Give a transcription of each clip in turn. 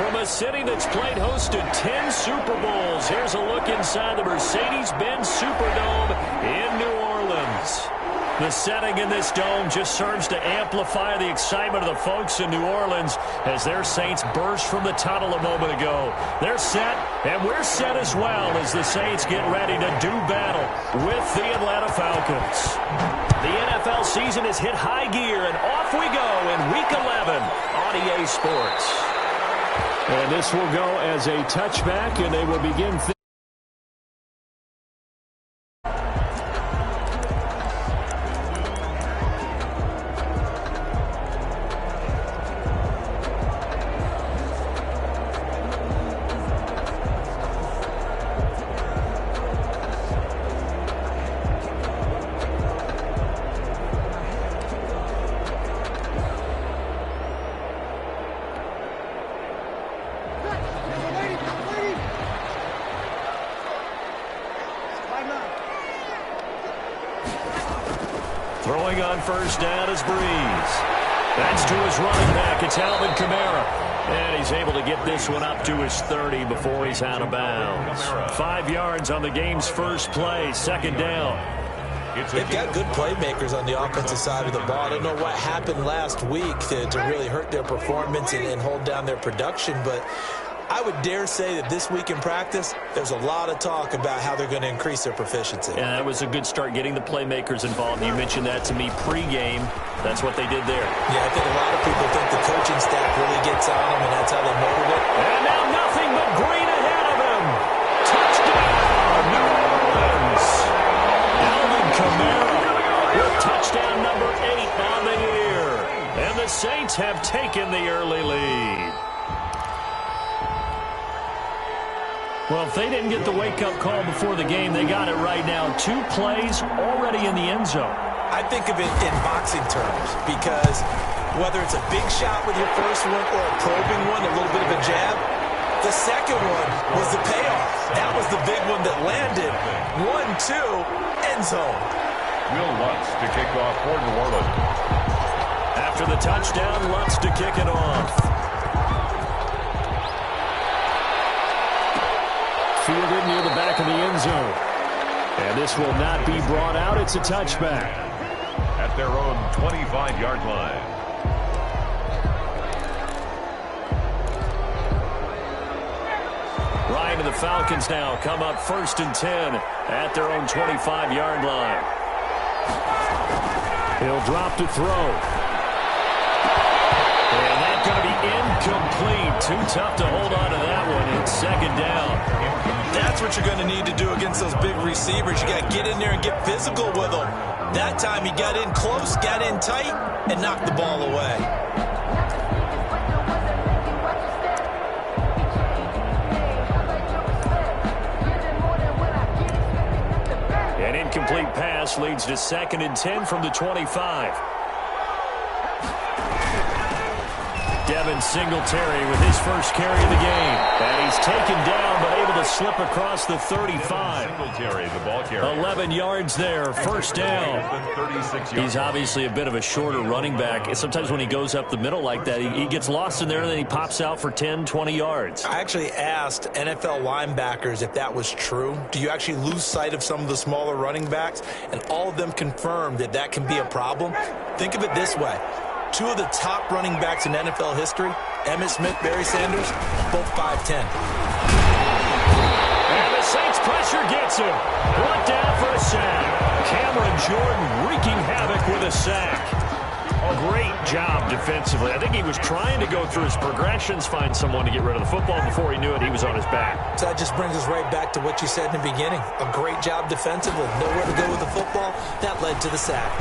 From a city that's played host to 10 Super Bowls, here's a look inside the Mercedes-Benz Superdome in New Orleans. The setting in this dome just serves to amplify the excitement of the folks in New Orleans as their Saints burst from the tunnel a moment ago. They're set, and we're set as well as the Saints get ready to do battle with the Atlanta Falcons. The NFL season has hit high gear, and off we go in Week 11 on EA Sports. And this will go as a touchback, and they will begin. Throwing on first down is Breeze. That's to his running back. It's Alvin Kamara. And he's able to get this one up to his 30 before he's out of bounds. 5 yards on the game's first play. Second down. They've got good playmakers on the offensive side of the ball. I don't know what happened last week to really hurt their performance and hold down their production, but I would dare say that this week in practice, there's a lot of talk about how they're going to increase their proficiency. Yeah, that was a good start getting the playmakers involved. You mentioned that to me pregame. That's what they did there. Yeah, I think a lot of people think the coaching staff really gets on them, and that's how they motivate it. And now nothing but green ahead of him. Touchdown, New Orleans. Alvin Kamara with touchdown number 8 on the year. And the Saints have taken the early lead. Well, if they didn't get the wake-up call before the game, they got it right now. 2 plays already in the end zone. I think of it in boxing terms because whether it's a big shot with your first one or a probing one, a little bit of a jab, the second one was the payoff. That was the big one that landed. 1-2, end zone. Will Lutz to kick off for New Orleans. After the touchdown, Lutz to kick it off. Fielded near the back of the end zone. And this will not be brought out. It's a touchback. At their own 25-yard line. Ryan and the Falcons now come up 1st and 10 at their own 25-yard line. He'll drop to throw. And that's going to be incomplete. Too tough to hold on to that one. It's second down. That's what you're going to need to do against those big receivers. You got to get in there and get physical with them. That time he got in close, got in tight, and knocked the ball away. An incomplete pass leads to 2nd and 10 from the 25. Devin Singletary with his first carry of the game. And he's taken down but able to slip across the 35. Singletary, the ball carrier. 11 yards there, first down. He's obviously a bit of a shorter running back. Sometimes when he goes up the middle like that, he gets lost in there and then he pops out for 10, 20 yards. I actually asked NFL linebackers if that was true. Do you actually lose sight of some of the smaller running backs? And all of them confirmed that that can be a problem. Think of it this way. 2 of the top running backs in NFL history, Emmitt Smith, Barry Sanders, both 5'10". And the Saints pressure gets him. Brought down for a sack. Cameron Jordan wreaking havoc with a sack. Great job defensively. I think he was trying to go through his progressions, find someone to get rid of the football. Before he knew it, he was on his back. So that just brings us right back to what you said in the beginning. A great job defensively. Nowhere to go with the football. That led to the sack.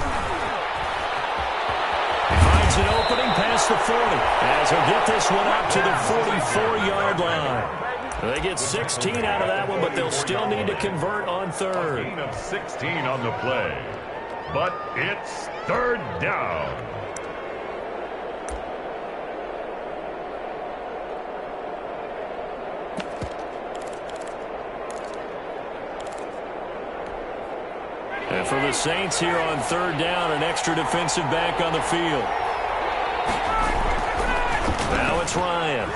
Finds an opening past the 40 as he'll get this one up to the 44-yard line. They get 16 out of that one, but they'll still need to convert on third. 14 of 16 on the play, but it's third down. And for the Saints here on third down, an extra defensive back on the field. Now it's Ryan.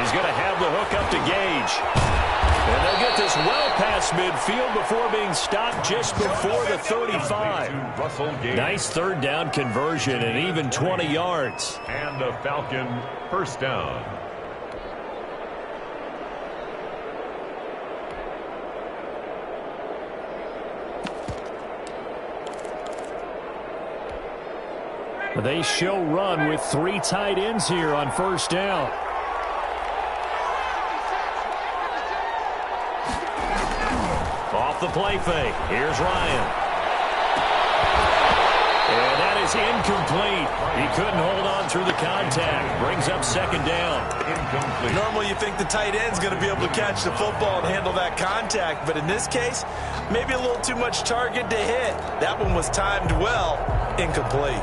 He's going to have the hook up to Gage. And they'll get this well past midfield before being stopped just before the 35. Nice third down conversion and even 20 yards. And the Falcon first down. They show run with 3 tight ends here on first down. Off the play fake. Here's Ryan. And that is incomplete. He couldn't hold on through the contact. Brings up second down. Incomplete. Normally you think the tight end's going to be able to catch the football and handle that contact, but in this case, maybe a little too much target to hit. That one was timed well. Incomplete.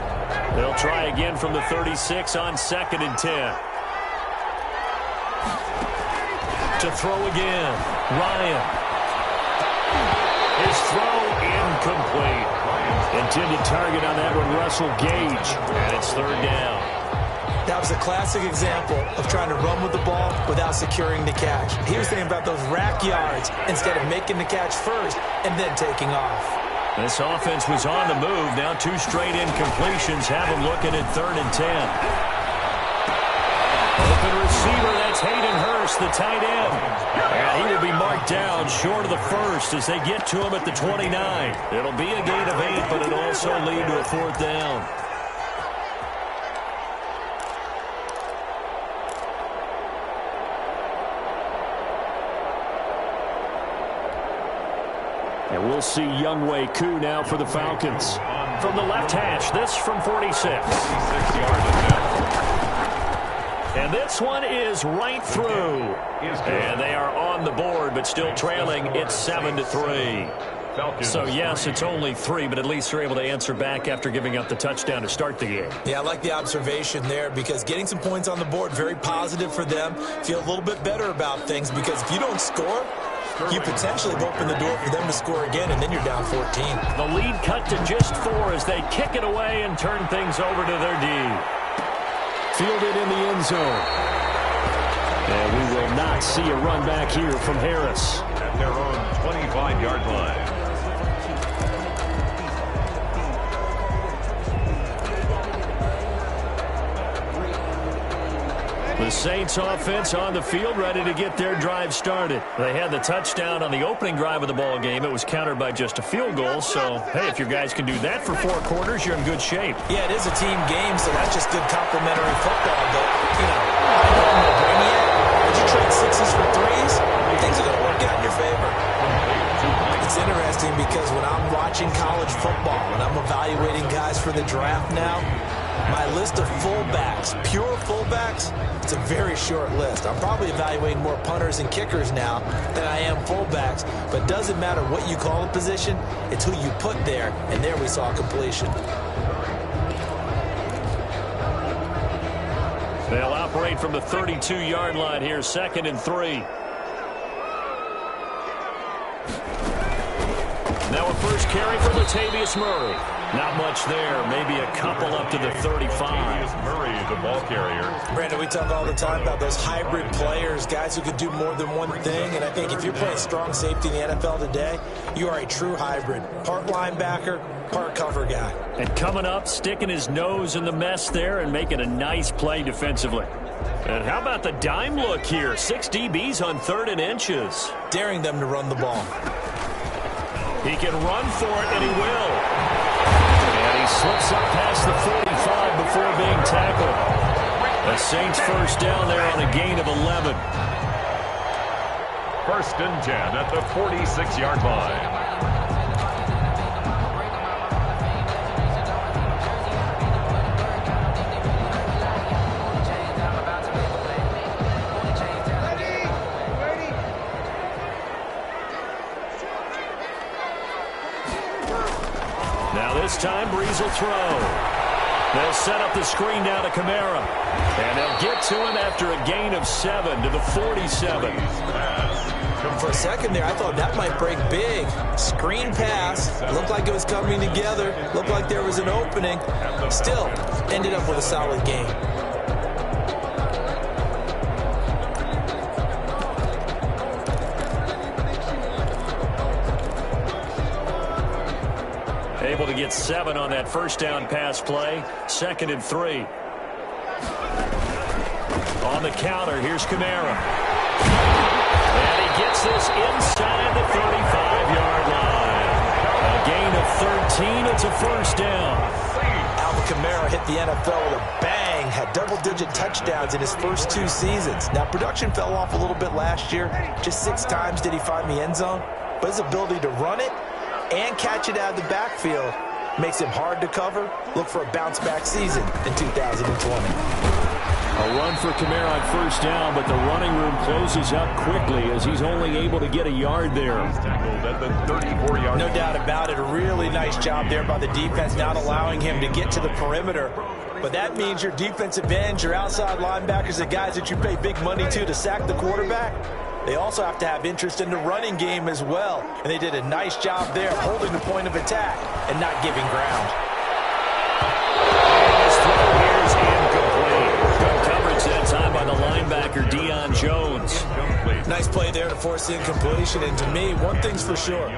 They'll try again from the 36 on 2nd and 10. To throw again. Ryan. His throw incomplete. Intended target on that one, Russell Gage. And it's third down. That was a classic example of trying to run with the ball without securing the catch. He was thinking about those rack yards instead of making the catch first and then taking off. This offense was on the move. Now 2 straight incompletions have them looking at 3rd and 10. Open receiver, that's Hayden Hurst, the tight end. And he will be marked down short of the first as they get to him at the 29. It'll be a gain of 8, but it'll also lead to a 4th down. And we'll see Younghoe Koo now for the Falcons. From the left hash, this from 46. 46 yards. And this one is right through. And they are on the board, but still trailing. It's 7-3. So, yes, it's only 3, but at least they're able to answer back after giving up the touchdown to start the game. Yeah, I like the observation there because getting some points on the board, very positive for them. Feel a little bit better about things because if you don't score, you potentially have opened the door for them to score again, and then you're down 14. The lead cut to just 4 as they kick it away and turn things over to their D. Fielded in the end zone. And we will not see a run back here from Harris. At their own 25-yard line. The Saints offense on the field, ready to get their drive started. They had the touchdown on the opening drive of the ball game. It was countered by just a field goal. So, hey, if your guys can do that for 4 quarters, you're in good shape. Yeah, it is a team game, so that's just good complementary football. But, you know, I know I'm no brainiac. Would you trade 6s for 3s? Things are going to work out in your favor. It's interesting because when I'm watching college football, when I'm evaluating guys for the draft now, my list of fullbacks, pure fullbacks, it's a very short list. I'm probably evaluating more punters and kickers now than I am fullbacks, but it doesn't matter what you call a position, it's who you put there, and there we saw completion. They'll operate from the 32-yard line here, 2nd and 3. Now a first carry for Latavius Murray. Not much there. Maybe a couple up to the 35. Murray, the ball carrier. Brandon, we talk all the time about those hybrid players, guys who can do more than one thing. And I think if you're playing strong safety in the NFL today, you are a true hybrid. Part linebacker, part cover guy. And coming up, sticking his nose in the mess there and making a nice play defensively. And how about the dime look here? 6 DBs on 3rd and inches. Daring them to run the ball. He can run for it, and he will. And he slips up past the 45 before being tackled. The Saints first down there on a gain of 11. 1st and 10 at the 46-yard line. This time, Breeze will throw. They'll set up the screen now to Kamara. And they'll get to him after a gain of 7 to the 47. For a second there, I thought that might break big. Screen pass. Looked like it was coming together. Looked like there was an opening. Still, ended up with a solid game. Able to get 7 on that first down pass play. 2nd and 3. On the counter, here's Kamara. And he gets this inside the 35-yard line. A gain of 13. It's a first down. Alvin Kamara hit the NFL with a bang. Had double-digit touchdowns in his first 2 seasons. Now, production fell off a little bit last year. Just 6 times did he find the end zone. But his ability to run it and catch it out of the backfield makes him hard to cover. Look for a bounce-back season in 2020. A run for Kamara on first down, but the running room closes up quickly as he's only able to get a yard there. Tackled at the 34-yard. No doubt about it. A really nice job there by the defense, not allowing him to get to the perimeter. But that means your defensive ends, your outside linebackers, the guys that you pay big money to sack the quarterback, they also have to have interest in the running game as well. And they did a nice job there holding the point of attack and not giving ground. His throw here is incomplete. Good coverage that time by the linebacker, Deion Jones. Nice play there to force the incompletion. And to me, one thing's for sure.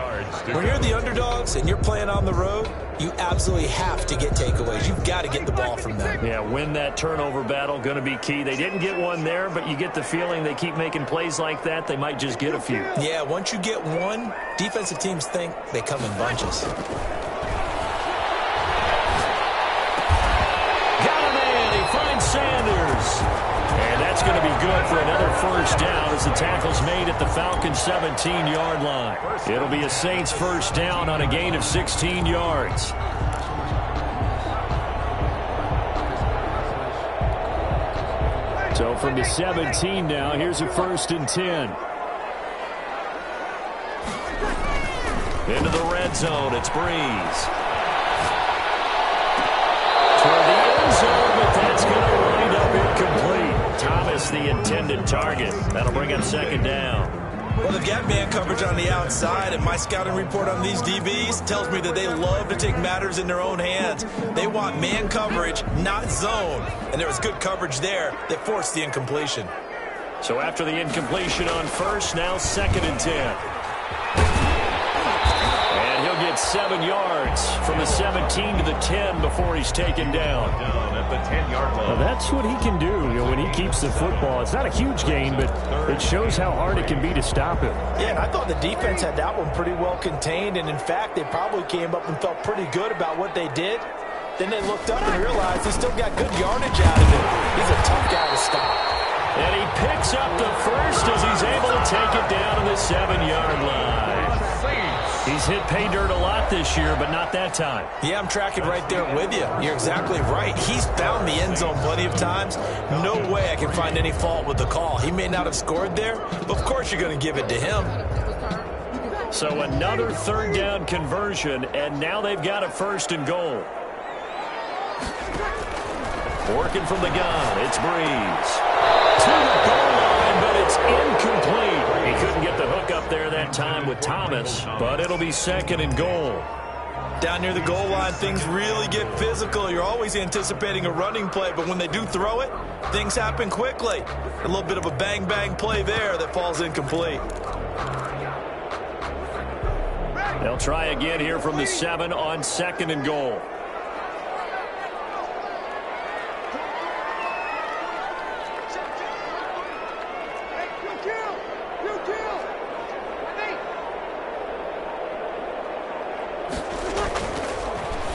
When you're the underdogs and you're playing on the road, you absolutely have to get takeaways. You've got to get the ball from them. Yeah, win that turnover battle, going to be key. They didn't get one there, but you get the feeling they keep making plays like that, they might just get a few. Yeah, once you get one, defensive teams think they come in bunches. Got a man, he finds Sanders. And that's going to be good for another first down as the tackle's made at the Falcons' 17-yard line. It'll be a Saints first down on a gain of 16 yards. So from the 17 now, here's a 1st and 10. Into the red zone, it's Breeze. Toward the end zone, but that's going to wind up incomplete. Thomas, the intended target. That'll bring up 2nd down. Well, they've got man coverage on the outside, and my scouting report on these DBs tells me that they love to take matters in their own hands. They want man coverage, not zone. And there was good coverage there that forced the incompletion. So after the incompletion on first, now 2nd and 10. And he'll get 7 yards from the 17 to the 10 before he's taken down. Down at the 10-yard line. Well, that's what he can do, when he keeps the football. It's not a huge gain, but it shows how hard it can be to stop him. Yeah, and I thought the defense had that one pretty well contained, and in fact, they probably came up and felt pretty good about what they did. Then they looked up and realized they still got good yardage out of it. He's a tough guy to stop. And he picks up the first as he's able to take it down to the 7-yard line. He's hit pay dirt a lot this year, but not that time. Yeah, I'm tracking right there with you. You're exactly right. He's found the end zone plenty of times. No way I can find any fault with the call. He may not have scored there, but of course you're going to give it to him. So another 3rd down conversion, and now they've got a 1st and goal. Working from the gun, it's Breeze. To the goal line, but it's incomplete. He couldn't get the hook up there that time with Thomas, but it'll be 2nd and goal. Down near the goal line, things really get physical. You're always anticipating a running play, but when they do throw it, things happen quickly. A little bit of a bang-bang play there that falls incomplete. They'll try again here from the 7 on 2nd and goal.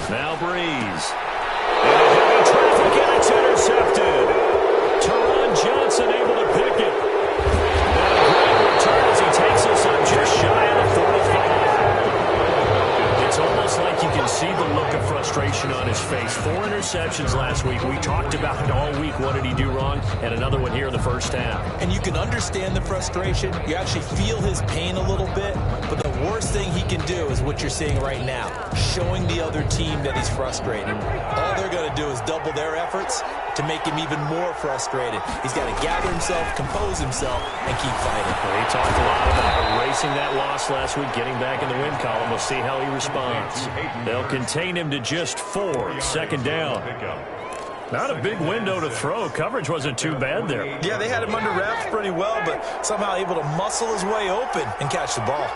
Now Breeze. And a heavy traffic, and it's intercepted. Teron Johnson able to pick it. And a great return as he takes us up just shy of the 45. It's almost like you can see the look of frustration on his face. 4 interceptions last week. We talked about it all week. What did he do wrong? And another one here in the first half. And you can understand the frustration. You actually feel his pain a little bit. But the worst thing he can do is what you're seeing right now, showing the other team that he's frustrated. All they're going to do is double their efforts to make him even more frustrated. He's got to gather himself, compose himself, and keep fighting. Well, he talked a lot about erasing that loss last week, getting back in the win column. We'll see how he responds. They'll contain him to just 4, 2nd down. Not a big window to throw. Coverage wasn't too bad there. Yeah, they had him under wraps pretty well, but somehow able to muscle his way open and catch the ball.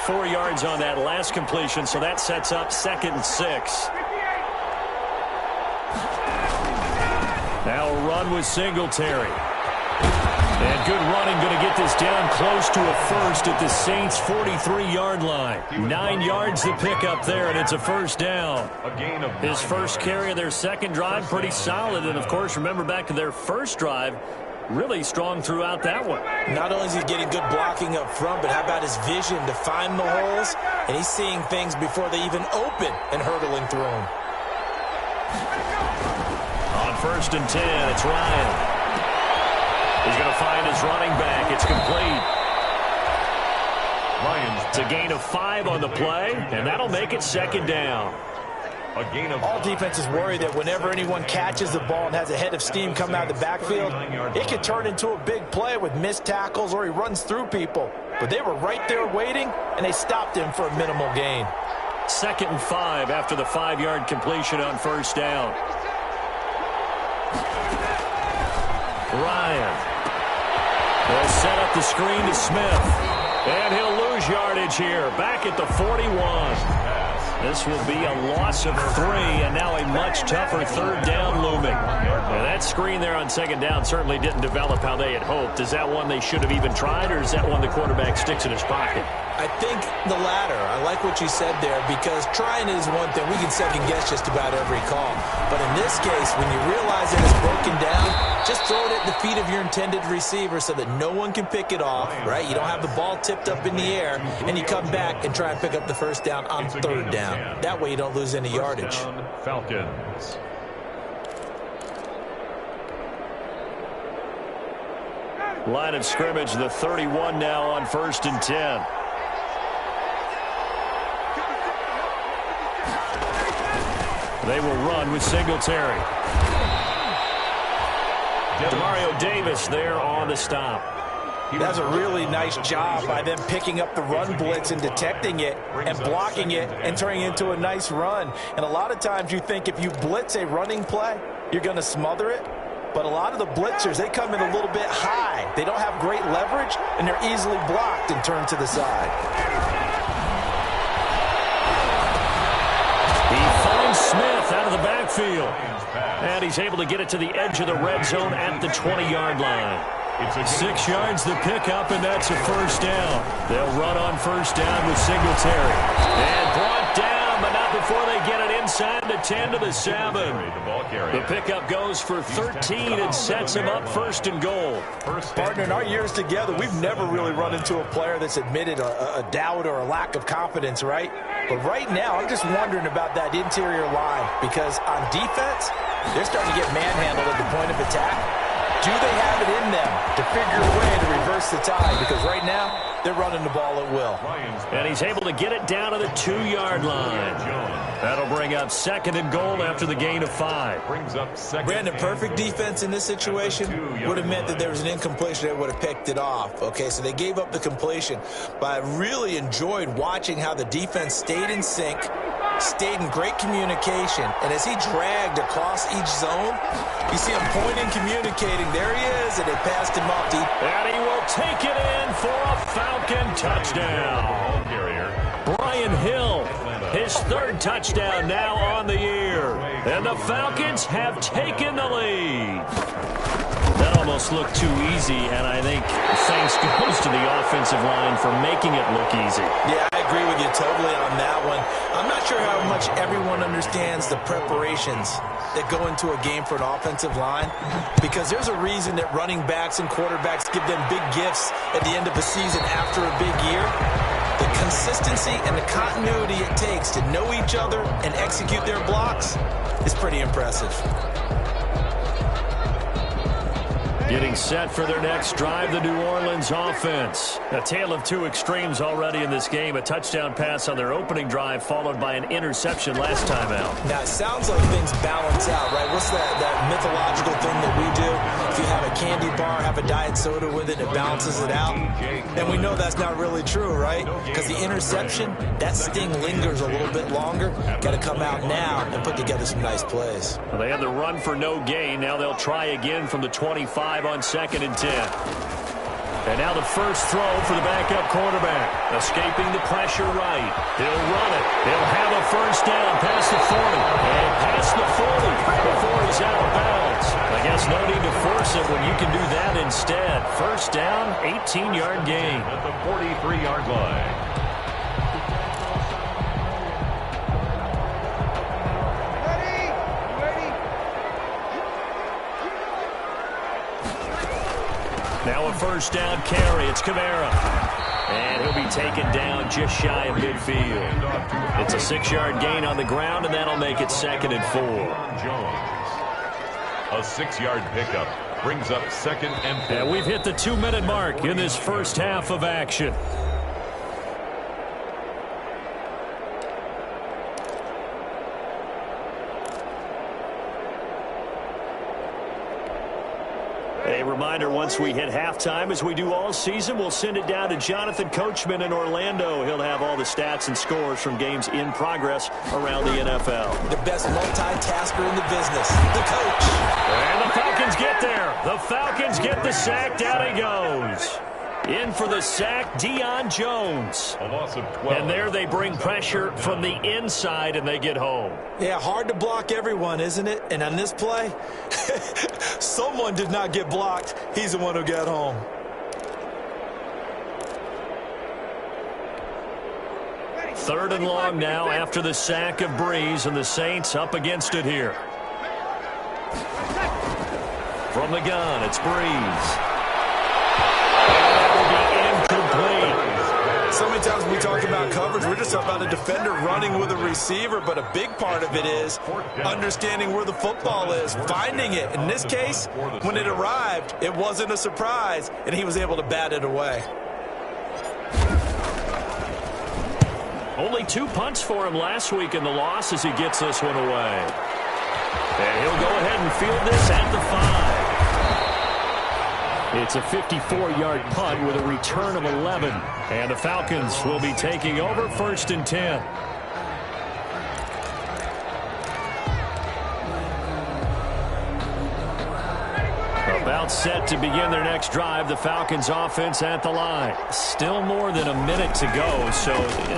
4 yards on that last completion, so that sets up 2nd and 6. Now a run with Singletary. And good running, going to get this down close to a first at the Saints' 43-yard line. 9 yards to pick up there, and it's a first down. His first carry of their second drive, pretty solid. And, of course, remember back to their first drive, really strong throughout that one. Not only is he getting good blocking up front, but how about his vision to find the holes? And he's seeing things before they even open and hurdling through them. On 1st and 10, it's Ryan. He's going to find his running back. It's complete. It's a gain of 5 on the play, and that'll make it 2nd down. All defenses worry that whenever anyone catches the ball and has a head of steam coming out of the backfield, it could turn into a big play with missed tackles or he runs through people. But they were right there waiting, and they stopped him for a minimal gain. 2nd and 5 after the 5-yard completion on 1st down. Ryan. They'll set up the screen to Smith. And he'll lose yardage here. Back at the 41. This will be a loss of 3, and now a much tougher 3rd down looming. And that screen there on 2nd down certainly didn't develop how they had hoped. Is that one they should have even tried, or is that one the quarterback sticks in his pocket? I think the latter. I like what you said there, because trying it is one thing. We can second-guess just about every call. But in this case, when you realize it is broken down, just throw it at the feet of your intended receiver so that no one can pick it off, right? You don't have the ball tipped up in the air, and you come back and try and pick up the 1st down on 3rd down. That way you don't lose any yardage. Falcons. Line of scrimmage, the 31 now on 1st and 10. They will run with Singletary. Demario Davis there on the stop. That's a really nice job by them picking up the run blitz and detecting it and blocking it and turning it into a nice run. And a lot of times you think if you blitz a running play, you're going to smother it. But a lot of the blitzers, they come in a little bit high. They don't have great leverage, and they're easily blocked and turned to the side. He finds Smith out of the backfield. And he's able to get it to the edge of the red zone at the 20-yard line. 6 yards the pickup, and that's a 1st down. They'll run on 1st down with Singletary. And brought down, but not before they get it inside the 10 to the 7. The pickup goes for 13 and sets him up 1st and goal. Partner, in our years together, we've never really run into a player that's admitted a doubt or a lack of confidence, right? But right now, I'm just wondering about that interior line, because on defense, they're starting to get manhandled at the point of attack. Do they have it in them to figure a way to reverse the tide? Because right now, they're running the ball at will. And he's able to get it down to the 2-yard line. That'll bring up 2nd and goal after the gain of 5. Brandon, perfect defense in this situation would have meant that there was an incompletion that would have picked it off. Okay, so they gave up the completion. But I really enjoyed watching how the defense stayed in sync, stayed in great communication, and as he dragged across each zone, you see him pointing, communicating. There he is, and they passed him off deep. And he will take it in for a Falcon touchdown. Brian Hill, his 3rd touchdown now on the year. And the Falcons have taken the lead. That almost looked too easy, and I think thanks goes to the offensive line for making it look easy. Yeah, I agree with you totally on that one. I'm not sure how much everyone understands the preparations that go into a game for an offensive line, because there's a reason that running backs and quarterbacks give them big gifts at the end of a season after a big year. The consistency and the continuity it takes to know each other and execute their blocks is pretty impressive. Getting set for their next drive, the New Orleans offense. A tale of 2 extremes already in this game. A touchdown pass on their opening drive, followed by an interception last time out. Now, it sounds like things balance out, right? What's that mythological thing that we do? If you have a candy bar, have a diet soda with it, it balances it out. And we know that's not really true, right? Because the interception, that sting lingers a little bit longer. Got to come out now and put together some nice plays. Well, they had the run for no gain. Now they'll try again from the 25 on 2nd and 10. And now the first throw for the backup quarterback. Escaping the pressure right. He'll run it. He'll have a first down past the 40. And past the 40 before he's out of bounds. I guess no need to force it when you can do that instead. First down, 18-yard gain. At the 43-yard line. Now a first down carry. It's Kamara. And he'll be taken down just shy of midfield. It's a 6-yard gain on the ground, and that'll make it 2nd and 4. A 6-yard pickup brings up 2nd and 4. And we've hit the 2-minute mark in this first half of action. A reminder, once we hit halftime, as we do all season, we'll send it down to Jonathan Coachman in Orlando. He'll have all the stats and scores from games in progress around the NFL. The best multitasker in the business, the coach. And the Falcons get there. The Falcons get the sack. Down he goes. In for the sack, Deion Jones. A loss of 12. And there they bring pressure from the inside, and they get home. Yeah, hard to block everyone, isn't it? And on this play, someone did not get blocked. He's the one who got home. Third and long now after the sack of Breeze, and the Saints up against it here. From the gun, it's Breeze. So many times when we talk about coverage, we're just talking about a defender running with a receiver, but a big part of it is understanding where the football is, finding it. In this case, when it arrived, it wasn't a surprise, and he was able to bat it away. Only 2 punts for him last week in the loss as he gets this one away. And he'll go ahead and field this at the 5. It's a 54-yard punt with a return of 11. And the Falcons will be taking over 1st and 10. About set to begin their next drive. The Falcons offense at the line. Still more than a minute to go, so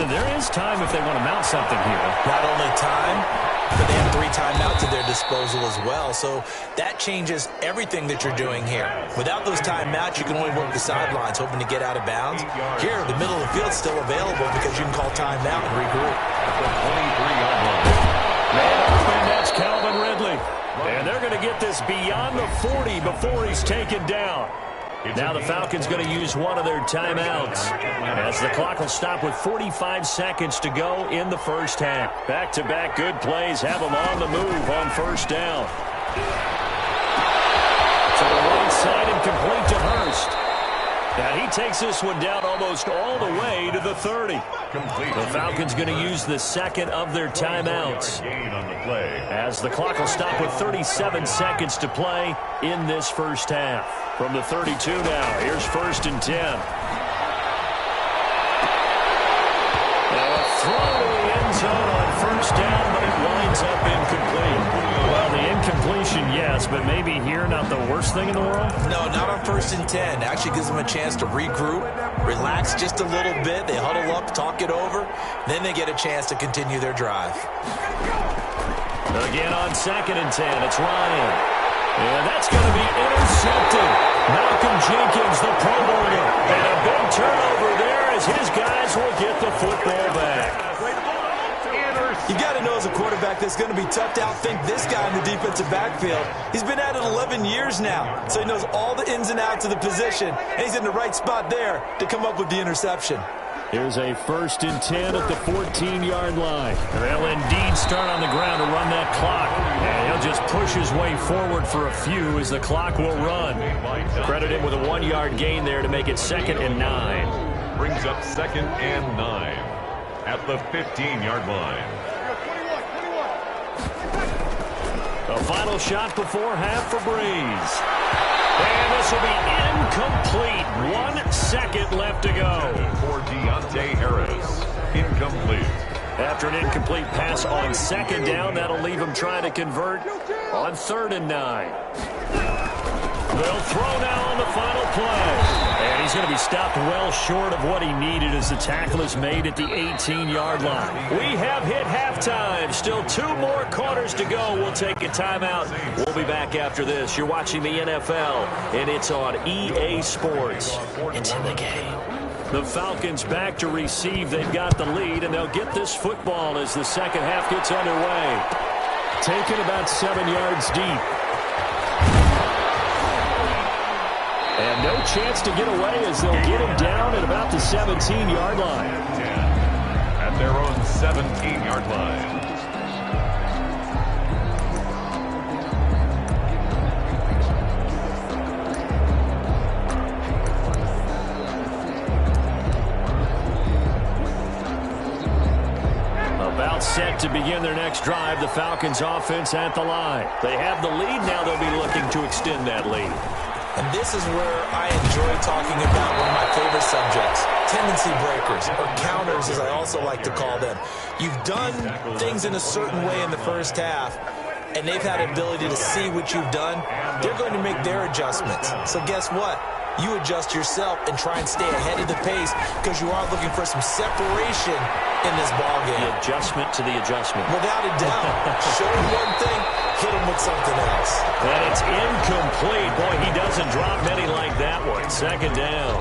there is time if they want to mount something here. Not only time, but they have 3 timeouts at their disposal as well. So that changes everything that you're doing here. Without those timeouts, you can only work the sidelines, hoping to get out of bounds. Here, the middle of the field's still available because you can call timeout and regroup. The 23-yard line. Man open, that's Calvin Ridley. And they're going to get this beyond the 40 before he's taken down. Now the Falcons going to use one of their timeouts as the clock will stop with 45 seconds to go in the first half. Back-to-back good plays have them on the move on first down. To the right side and complete to Hurst. And he takes this one down almost all the way to the 30. The Falcons going to use the second of their timeouts as the clock will stop with 37 seconds to play in this first half. From the 32 now, here's 1st and 10. Now a throw to the end zone on first down, but it winds up incomplete. Well, the incompletion, yes, but maybe here not the worst thing in the world? No, not on 1st and 10. Actually gives them a chance to regroup, relax just a little bit. They huddle up, talk it over. Then they get a chance to continue their drive. Again on 2nd and 10, it's Ryan. And that's going to be intercepted. Malcolm Jenkins, the Pro Bowler. And a big turnover there as his guys will get the football back. You got to know as a quarterback that's going to be tough to outthink this guy in the defensive backfield. He's been at it 11 years now, so he knows all the ins and outs of the position, and he's in the right spot there to come up with the interception. Here's a 1st and 10 at the 14-yard line. They'll indeed start on the ground to run that clock. And he'll just push his way forward for a few as the clock will run. Credit him with a 1-yard gain there to make it 2nd and 9. Brings up 2nd and 9 at the 15-yard line. A final shot before half for Breeze. And this will be incomplete. 1 second left to go. For Deontay Harris. Incomplete. After an incomplete pass on 2nd down, that'll leave him trying to convert on 3rd and 9. They'll throw now on the final play. And he's going to be stopped well short of what he needed as the tackle is made at the 18-yard line. We have hit halftime. Still 2 more quarters to go. We'll take a timeout. We'll be back after this. You're watching the NFL, and it's on EA Sports. It's in the game. The Falcons back to receive. They've got the lead, and they'll get this football as the second half gets underway. Taken about 7 yards deep. And no chance to get away as they'll get him down at about the 17-yard line. At their own 17-yard line. About set to begin their next drive, the Falcons offense at the line. They have the lead, now they'll be looking to extend that lead. And this is where I enjoy talking about one of my favorite subjects, tendency breakers, or counters as I also like to call them. You've done things in a certain way in the first half, and they've had an ability to see what you've done. They're going to make their adjustments. So guess what? You adjust yourself and try and stay ahead of the pace because you are looking for some separation in this ballgame. The adjustment to the adjustment. Without a doubt. Show him one thing, hit him with something else. And it's incomplete. Boy, he doesn't drop many like that one. Second down.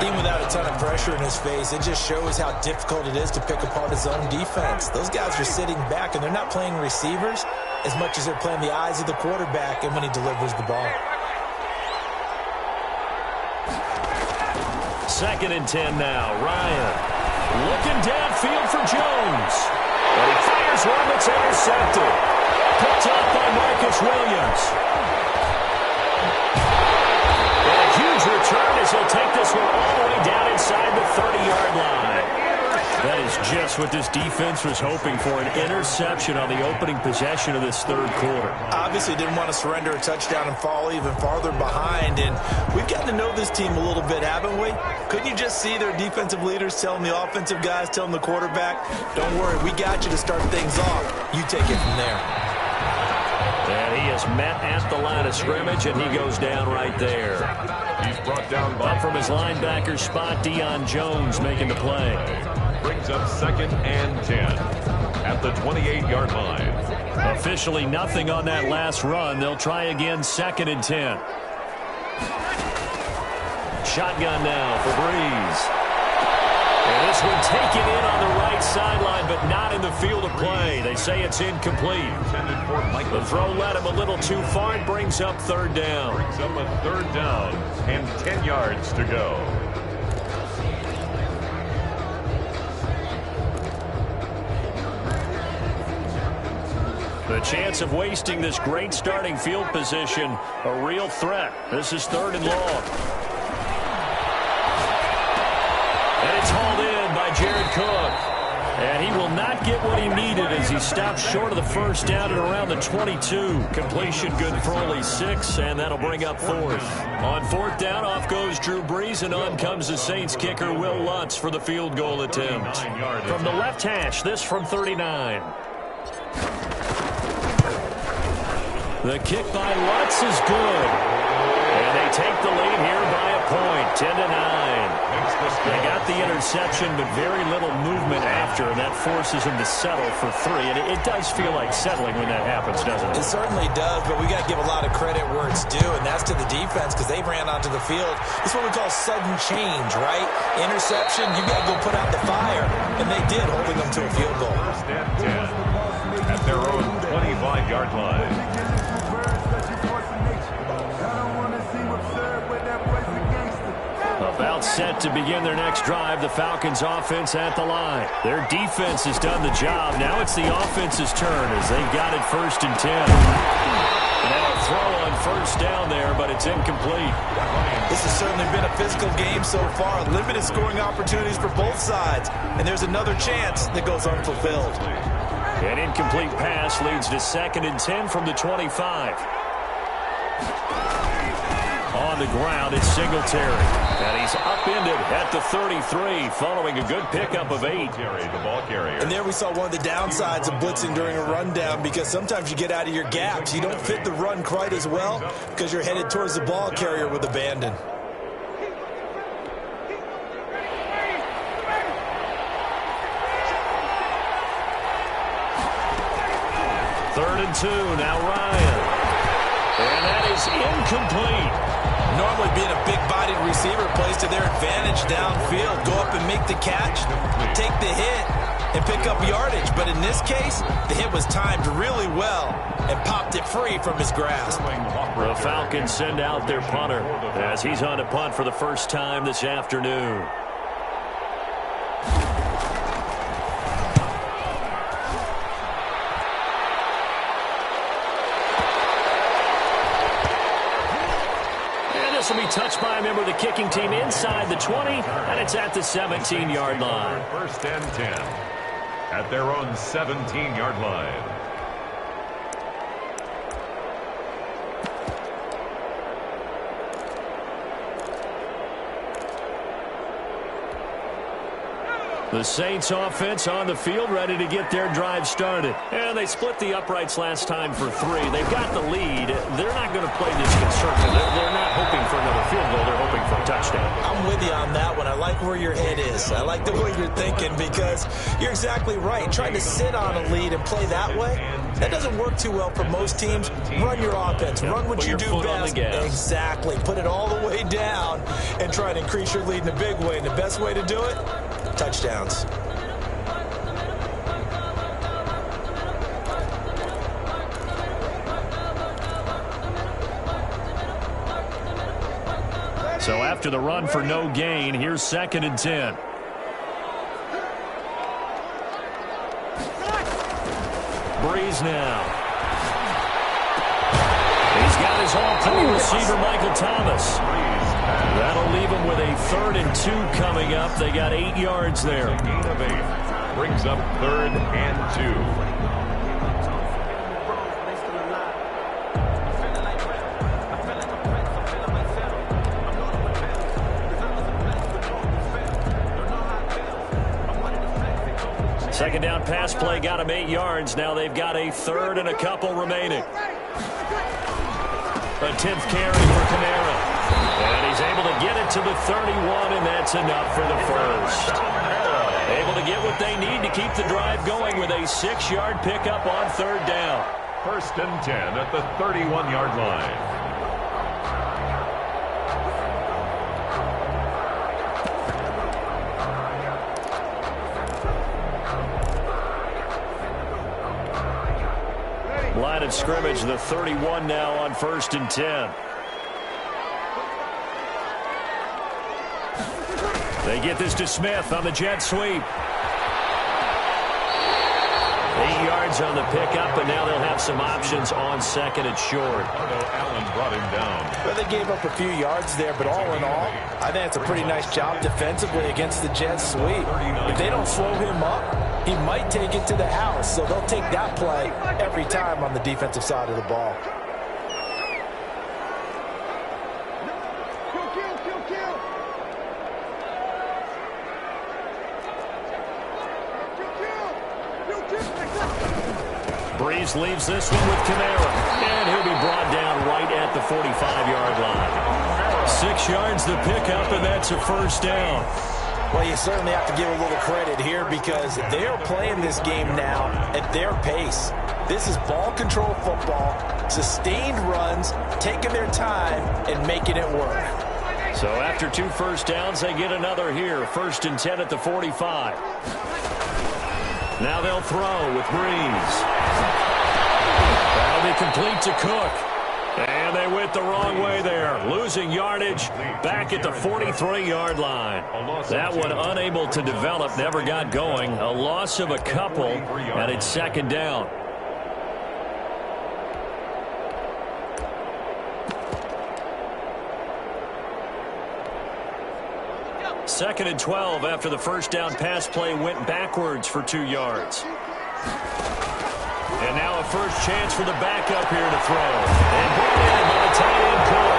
Even without a ton of pressure in his face, it just shows how difficult it is to pick apart his own defense. Those guys are sitting back, and they're not playing receivers as much as they're playing the eyes of the quarterback and when he delivers the ball. 2nd and 10 now. Ryan looking downfield for Jones. And he fires one that's intercepted. Picked off by Marcus Williams. And a huge return as he'll take this one all the way down inside the 30-yard line. That is just what this defense was hoping for, an interception on the opening possession of this third quarter. Obviously didn't want to surrender a touchdown and fall even farther behind, and we've gotten to know this team a little bit, haven't we? Couldn't you just see their defensive leaders telling the offensive guys, telling the quarterback, don't worry, we got you to start things off. You take it from there. And he is met at the line of scrimmage, and he goes down right there. He's brought down by Up from his linebacker spot, Deion Jones making the play. Brings up 2nd and 10 at the 28-yard line. Officially nothing on that last run. They'll try again, 2nd and 10. Shotgun now for Breeze. And this one taken in on the right sideline, but not in the field of play. They say it's incomplete. The throw led him a little too far. It brings up 3rd down. Brings up a 3rd down and 10 yards to go. The chance of wasting this great starting field position, a real threat. This is 3rd and long. And it's hauled in by Jared Cook. And he will not get what he needed as he stopped short of the first down at around the 22. Completion good for only 6, and that'll bring up 4th. On 4th down, off goes Drew Brees, and on comes the Saints kicker Will Lutz for the field goal attempt. From the left hash, this from 39. The kick by Lutz is good. And they take the lead here by a point, 10-9. They got the interception, but very little movement after, and that forces him to settle for 3. And it does feel like settling when that happens, doesn't it? It certainly does, but we got to give a lot of credit where it's due, and that's to the defense because they ran onto the field. It's what we call sudden change, right? Interception, you got to go put out the fire, and they did, holding them to a field goal. 1st and 10 at their own 25-yard line. About set to begin their next drive, the Falcons offense at the line. Their defense has done the job. Now it's the offense's turn as they've got it 1st and 10. Now a throw on 1st down there, but it's incomplete. This has certainly been a physical game so far. Limited scoring opportunities for both sides. And there's another chance that goes unfulfilled. An incomplete pass leads to 2nd and 10 from the 25. On the ground, it's Singletary. And he's upended at the 33, following a good pickup of 8. The ball carrier. And there we saw one of the downsides of blitzing during a rundown because sometimes you get out of your gaps. You don't fit the run quite as well because you're headed towards the ball carrier with abandon. 3rd and 2. Now Ryan. And that is incomplete. Normally being a big-bodied receiver plays to their advantage downfield. Go up and make the catch, take the hit, and pick up yardage. But in this case, the hit was timed really well and popped it free from his grasp. The Falcons send out their punter as he's on to punt for the first time this afternoon. This will be touched by a member of the kicking team inside the 20, and it's at the 17-yard line. 1st and 10 at their own 17-yard line. The Saints offense on the field, ready to get their drive started. And they split the uprights last time for 3. They've got the lead. They're not going to play this conservative. They're not hoping for another field goal. They're hoping for a touchdown. I'm with you on that one. I like where your head is. I like the way you're thinking because you're exactly right. Trying to sit on a lead and play that way, that doesn't work too well for most teams. Run your offense. Run what you do best. Exactly. Put it all the way down and try to increase your lead in a big way. And the best way to do it? Touchdowns. So after the run for no gain, here's 2nd and 10. Breeze now. He's got his all-pro receiver, Michael Thomas. That'll leave him with a 3rd and 2 coming up. They got 8 yards there. A gain of 8 brings up 3rd and 2. Second down pass play got him 8 yards. Now they've got a 3rd and a couple remaining. A 10th carry for Kamara. And he's able to get it to the 31, and that's enough for the first. Able to get what they need to keep the drive going with a 6-yard pickup on 3rd down. 1st and 10 at the 31-yard line. Line of scrimmage, the 31 now on 1st and 10. They get this to Smith on the jet sweep. 8 yards on the pickup, and now they'll have some options on 2nd and short. Allen brought him down. Well, they gave up a few yards there, but all in all, I think it's a pretty nice job defensively against the jet sweep. If they don't slow him up, he might take it to the house, so they'll take that play every time on the defensive side of the ball. Breeze leaves this one with Kamara, and he'll be brought down right at the 45-yard line. 6 yards the pickup, and that's a 1st down. Well, you certainly have to give a little credit here because they're playing this game now at their pace. This is ball control football, sustained runs, taking their time, and making it work. So after 2 first downs, they get another here. 1st and 10 at the 45. Now they'll throw with Breeze. That'll be complete to Cook. And they went the wrong way there. Losing yardage back at the 43-yard line. That one unable to develop, never got going. A loss of a couple, and it's 2nd down. Second and 12 after the 1st down pass play went backwards for 2 yards. And now a first chance for the backup here to throw. And brought in by the tight end Cook.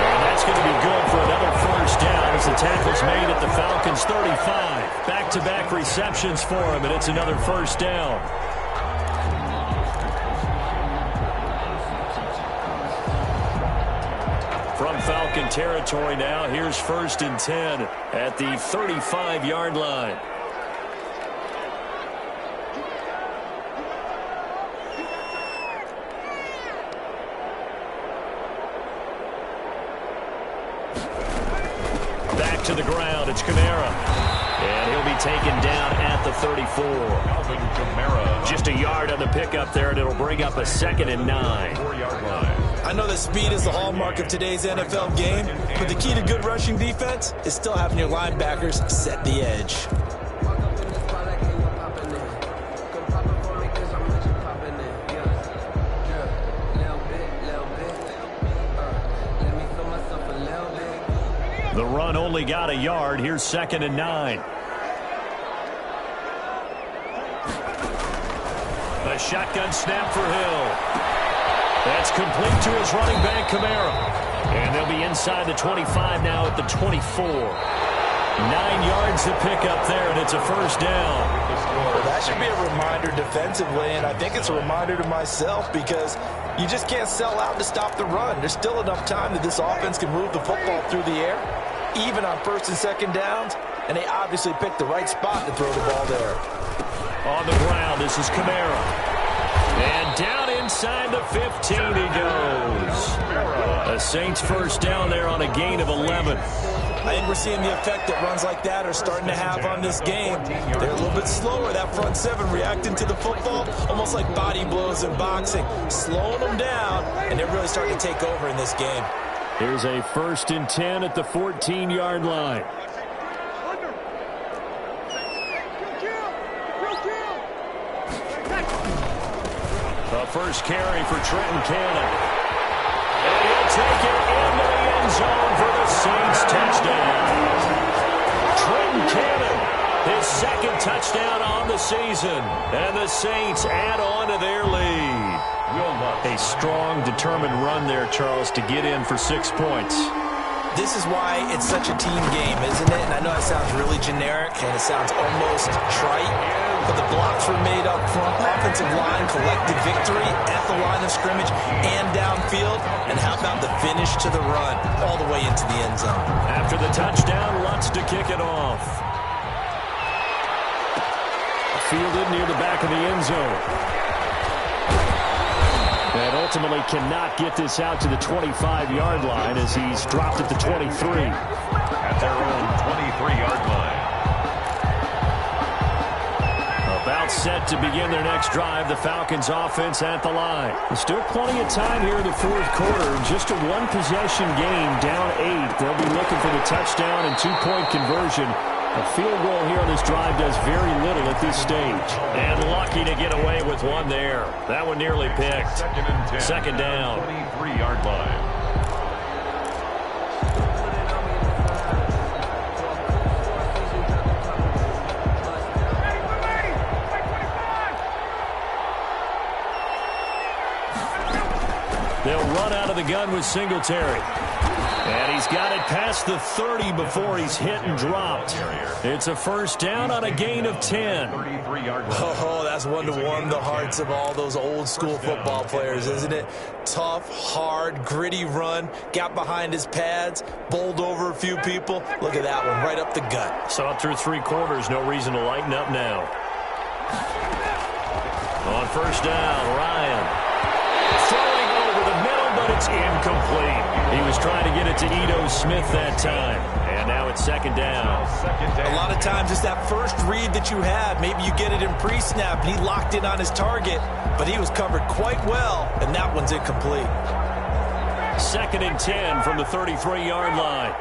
And that's going to be good for another 1st down as the tackle's made at the Falcons' 35. Back-to-back receptions for him, and it's another 1st down. From Falcon territory now, here's 1st and 10 at the 35-yard line. back to the ground. It's Kamara. And he'll be taken down at the 34. Just a yard on the pickup there, and it'll bring up a 2nd and 9. 4-yard line. I know that speed is the hallmark of today's NFL game, but the key to good rushing defense is still having your linebackers set the edge. The run only got a yard. Here's 2nd and 9. A shotgun snap for Hill. That's complete to his running back, Kamara. And they'll be inside the 25 now at the 24. 9 yards to pick up there, and it's a first down. Well, that should be a reminder defensively, and I think it's a reminder to myself because you just can't sell out to stop the run. There's still enough time that this offense can move the football through the air, even on 1st and 2nd downs, and they obviously picked the right spot to throw the ball there. On the ground, this is Kamara. And down inside the 15 he goes. The Saints first down there on a gain of 11. I think we're seeing the effect that runs like that are starting to have on this game. They're a little bit slower, that front 7 reacting to the football, almost like body blows in boxing, slowing them down, and they're really starting to take over in this game. Here's a 1st and 10 at the 14-yard line. The first carry for Trenton Cannon. And he'll take it into the end zone for the Saints touchdown. Trenton Cannon, his 2nd touchdown on the season. And the Saints add on to their lead. A strong, determined run there, Charles, to get in for 6 points. This is why it's such a team game, isn't it? And I know that sounds really generic, and it sounds almost trite, but the blocks were made up front. Offensive line collected victory at the line of scrimmage and downfield. And how about the finish to the run all the way into the end zone? After the touchdown, Lutz to kick it off. Fielded near the back of the end zone. And ultimately cannot get this out to the 25-yard line as he's dropped at the 23. At their own 23-yard line. About set to begin their next drive, the Falcons offense at the line. There's still plenty of time here in the 4th quarter. Just a one-possession game, down 8. They'll be looking for the touchdown and 2-point conversion. A field goal here on this drive does very little at this stage. And lucky to get away with one there. That one nearly picked. 2nd and 10. 2nd down. 23-yard line. They'll run out of the gun with Singletary. And he's got it past the 30 before he's hit and dropped. It's a first down on a gain of 10. 33-yard line. Oh, that's one to warm the hearts of all those old school football players, isn't it? Tough, hard, gritty run. Got behind his pads, bowled over a few people. Look at that one, right up the gut. Saw it through 3 quarters. No reason to lighten up now. On first down, Ryan. Throwing over the middle, but it's incomplete. He was trying to get it to Ito Smith that time. And now it's 2nd down. A lot of times it's that first read that you have. Maybe you get it in pre-snap. He locked in on his target, but he was covered quite well, and that one's incomplete. 2nd and 10 from the 33-yard line.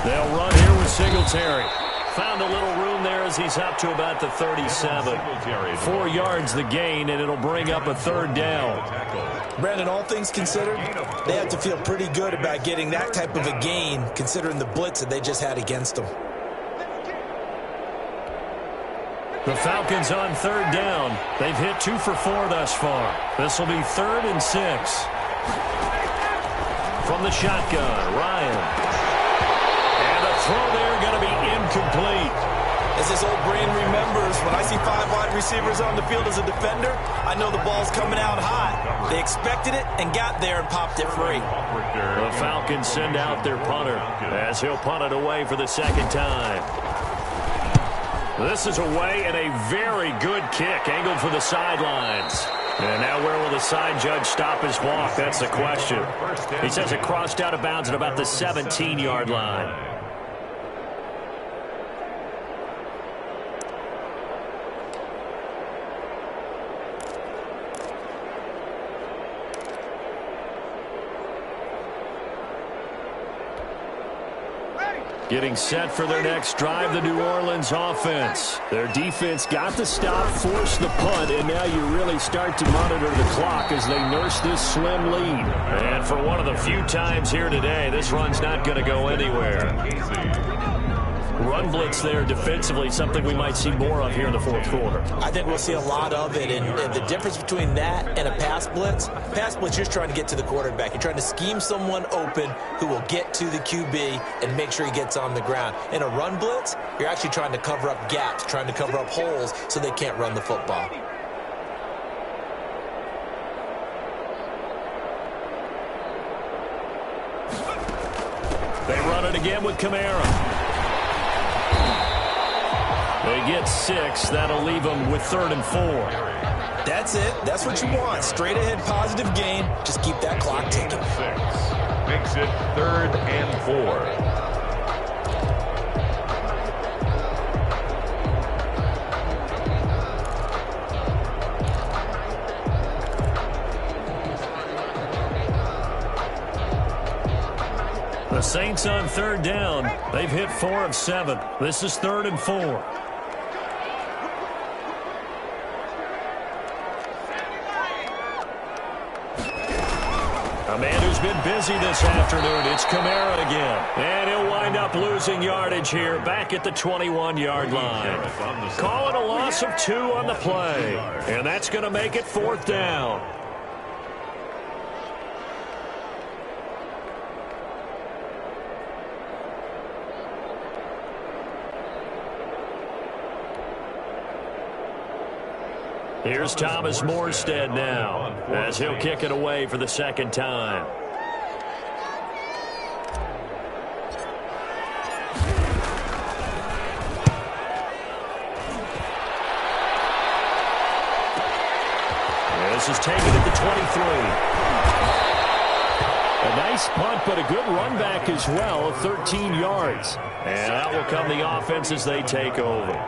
They'll run here with Singletary. Found a little room there as he's up to about the 37. 4 yards the gain, and it'll bring up a 3rd down. Brandon, all things considered, they have to feel pretty good about getting that type of a gain, considering the blitz that they just had against them. The Falcons on 3rd down. They've hit 2 for 4 thus far. This will be 3rd and 6. From the shotgun, Ryan. Throw there going to be incomplete. As this old brain remembers, when I see 5 wide receivers on the field as a defender, I know the ball's coming out high. They expected it and got there and popped it free. The Falcons send out their punter as he'll punt it away for the 2nd time. This is away and a very good kick angled for the sidelines. And now where will the side judge stop his walk? That's the question. He says it crossed out of bounds at about the 17-yard line. Getting set for their next drive, the New Orleans offense. Their defense got the stop, forced the punt, and now you really start to monitor the clock as they nurse this slim lead. And for one of the few times here today, this run's not going to go anywhere. Run blitz there defensively, something we might see more of here in the fourth quarter. I think we'll see a lot of it, and the difference between that and a pass blitz, you're just trying to get to the quarterback. You're trying to scheme someone open who will get to the QB and make sure he gets on the ground. In a run blitz, you're actually trying to cover up gaps, trying to cover up holes so they can't run the football. They run it again with Kamara. They get 6. That'll leave them with 3rd and 4. That's it. That's what you want. Straight ahead positive gain. Just keep that clock ticking. 6 makes it 3rd and 4. The Saints on 3rd down. They've hit 4 of 7. This is 3rd and 4. A man who's been busy this afternoon. It's Kamara again. And he'll wind up losing yardage here back at the 21-yard line. Call it a loss of 2 on the play. And that's going to make it 4th down. Here's Thomas Morstead now as he'll kick it away for the 2nd time. This is taken at the 23. A nice punt, but a good run back as well of 13 yards. And out will come the offense as they take over.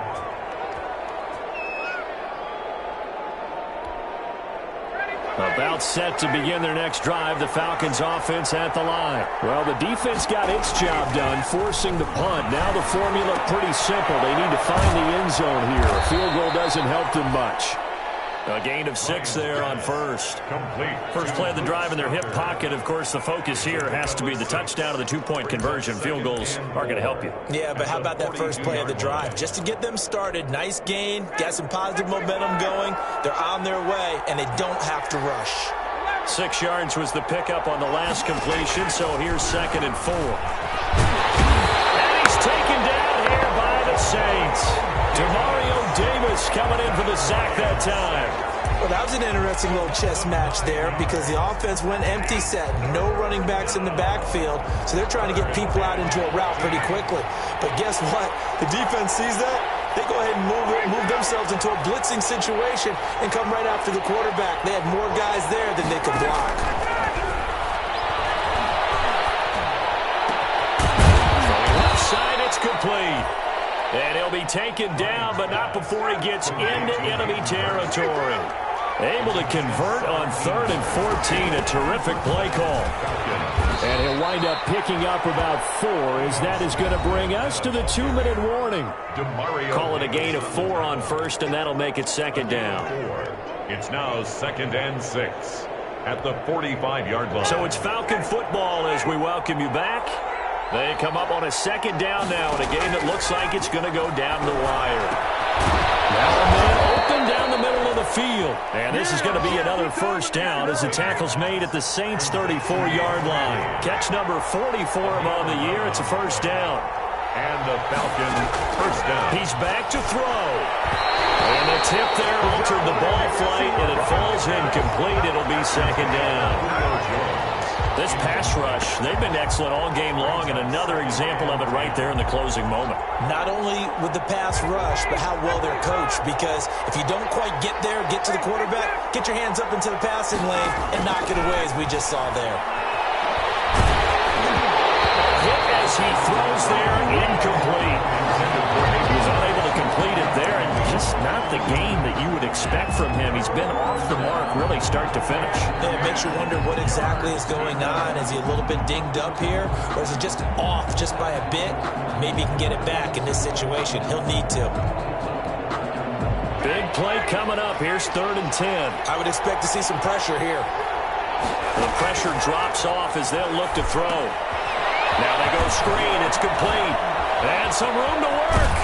About set to begin their next drive, the Falcons offense at the line. Well, the defense got its job done, forcing the punt. Now the formula pretty simple. They need to find the end zone here. A field goal doesn't help them much. A gain of 6 there on first. First play of the drive in their hip pocket. Of course, the focus here has to be the touchdown of the 2-point conversion. Field goals are going to help you. Yeah, but how about that first play of the drive? Just to get them started, nice gain, got some positive momentum going. They're on their way, and they don't have to rush. 6 yards was the pickup on the last completion, so here's 2nd and 4. And he's taken down here by the Saints. Demario Davis coming in for the sack that time. Well, that was an interesting little chess match there because the offense went empty set. No running backs in the backfield, so they're trying to get people out into a route pretty quickly. But guess what? The defense sees that. They go ahead and move themselves into a blitzing situation and come right after the quarterback. They had more guys there than they could block. Left side, it's complete. And he'll be taken down, but not before he gets into enemy territory. Able to convert on 3rd and 14. A terrific play call. And he'll wind up picking up about 4, as that is going to bring us to the 2-minute warning. Call it a gain of 4 on first, and that'll make it 2nd down. It's now 2nd and 6 at the 45-yard line. So it's Falcon football as we welcome you back. They come up on a 2nd down now in a game that looks like it's going to go down the wire. Now a man open down the middle of the field. And this is going to be another 1st down as the tackle's made at the Saints' 34-yard line. Catch number 44 on the year. It's a 1st down. And the Falcons 1st down. He's back to throw. And the tip there altered the ball flight, and it falls incomplete. It'll be 2nd down. This pass rush, they've been excellent all game long, and another example of it right there in the closing moment. Not only with the pass rush, but how well they're coached, because if you don't quite get there, get to the quarterback, get your hands up into the passing lane and knock it away, as we just saw there. Hit as he throws there, incomplete. He was unable to complete it there, and just not the game that you would expect from him. He's been off the mark really start to finish. Yeah, it makes you wonder what exactly is going on. Is he a little bit dinged up here, or is it just off just by a bit? Maybe he can get it back in this situation. He'll need to. Big play coming up. Here's 3rd and 10. I would expect to see some pressure here. The pressure drops off as they'll look to throw. Now they go screen. It's complete. And some room to work.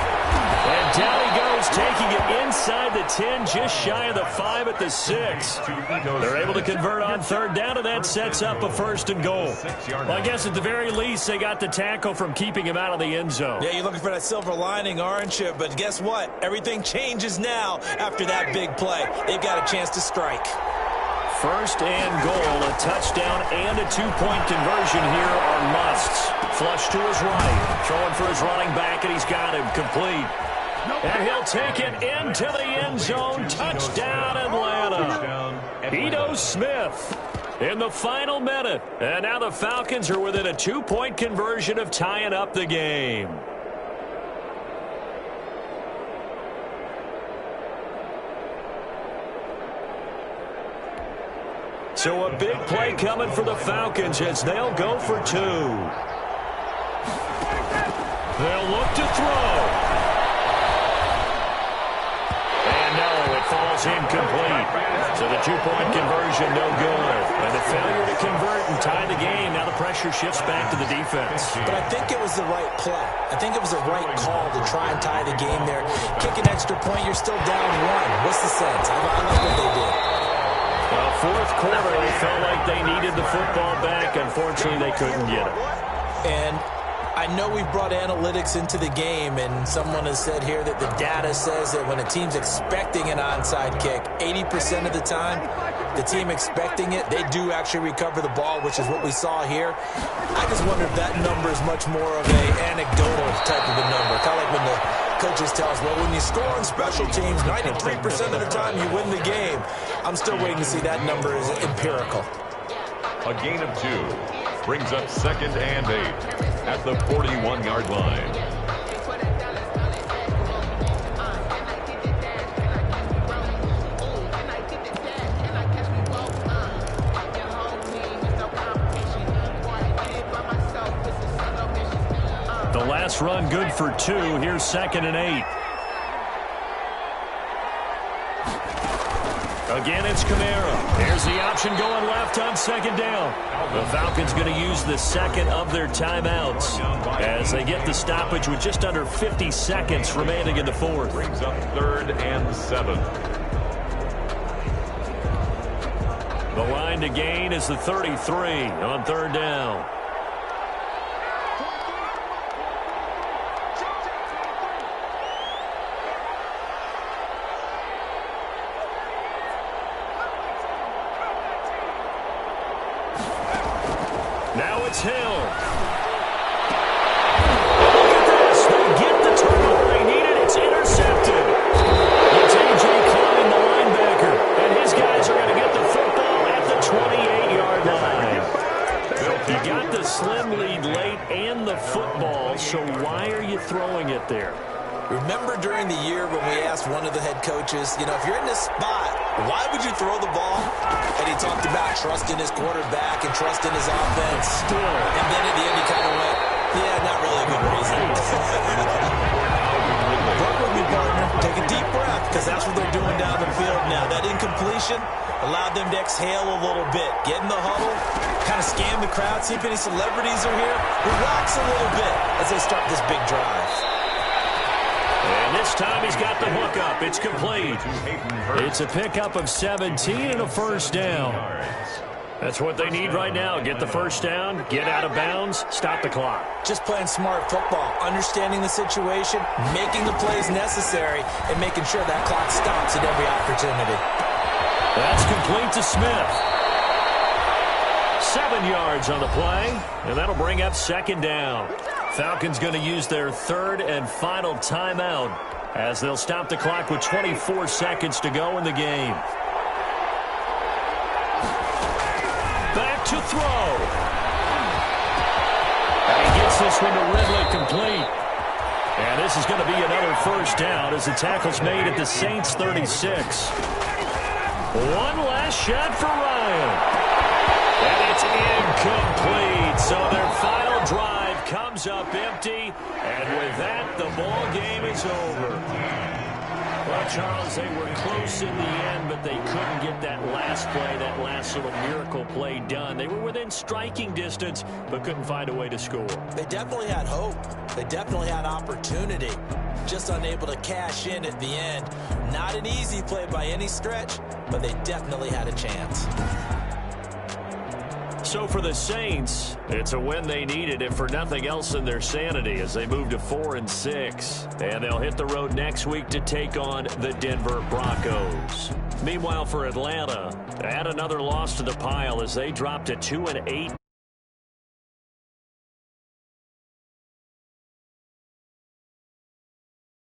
And down he goes, taking it inside the 10, just shy of the 5 at the 6. They're able to convert on 3rd down, and that sets up a 1st and goal. Well, I guess at the very least, they got the tackle from keeping him out of the end zone. Yeah, you're looking for that silver lining, aren't you? But guess what? Everything changes now after that big play. They've got a chance to strike. 1st and goal, a touchdown and a 2-point conversion here are musts. Flush to his right, throwing for his running back, and he's got him complete. And he'll take it into the end zone. Touchdown, Atlanta. Ito Smith in the final minute. And now the Falcons are within a 2-point conversion of tying up the game. So a big play coming for the Falcons as they'll go for 2. They'll look to throw. And no, it falls incomplete. So the 2-point conversion, no good. And the failure to convert and tie the game. Now the pressure shifts back to the defense. But I think it was the right play. I think it was the right call to try and tie the game there. Kick an extra point, you're still down 1. What's the sense? I like what they did. Well, 4th quarter, they felt like they needed the football back. Unfortunately, they couldn't get it. And I know we've brought analytics into the game, and someone has said here that the data says that when a team's expecting an onside kick, 80% of the time, the team expecting it, they do actually recover the ball, which is what we saw here. I just wonder if that number is much more of an anecdotal type of a number. Kind of like when the coaches tell us, well, when you score on special teams, 93% of the time you win the game. I'm still waiting to see that number is empirical. A gain of 2 brings up 2nd and 8 at the 41-yard line. The last run good for 2. Here's 2nd and 8. Again, it's Kamara. Here's the option going left on 2nd down. The Falcons going to use the 2nd of their timeouts as they get the stoppage with just under 50 seconds remaining in the 4th. Brings up 3rd and 7. The line to gain is the 33 on 3rd down. Now it's Hill. Look at this. They get the turnover they needed. It's intercepted. It's A.J. Klein, the linebacker. And his guys are going to get the football at the 28-yard line. You got the slim lead late and the football, so why are you throwing it there? Remember during the year when we asked one of the head coaches, you know, if you're in this spot, why would you throw the ball? And he talked about trusting his quarterback and trusting his offense. Still. And then at the end he kind of went, yeah, not really a good reason. Work with me, partner. Take a deep breath, because that's what they're doing down the field now. That incompletion allowed them to exhale a little bit. Get in the huddle, kind of scan the crowd, see if any celebrities are here. Relax a little bit as they start this big drive. And this time he's got the hook up. It's complete. It's a pickup of 17 and a 1st down. That's what they need right now. Get the 1st down, get out of bounds, stop the clock. Just playing smart football, understanding the situation, making the plays necessary, and making sure that clock stops at every opportunity. That's complete to Smith. 7 yards on the play, and that'll bring up second down. Falcons going to use their third and final timeout as they'll stop the clock with 24 seconds to go in the game. Back to throw. And he gets this one to Ridley complete. And this is going to be another first down as the tackle's made at the Saints 36. One last shot for Ryan. And it's incomplete. So their final drive comes up empty. And with that, the ball game is over. Well, Charles, they were close in the end, but they couldn't get that last play, that last little miracle play done. They were within striking distance, but couldn't find a way to score. They definitely had hope. They definitely had opportunity. Just unable to cash in at the end. Not an easy play by any stretch, but they definitely had a chance. So for the Saints, it's a win they needed, if for nothing else than their sanity, as they move to 4-6. And they'll hit the road next week to take on the Denver Broncos. Meanwhile, for Atlanta, add another loss to the pile as they drop to 2-8.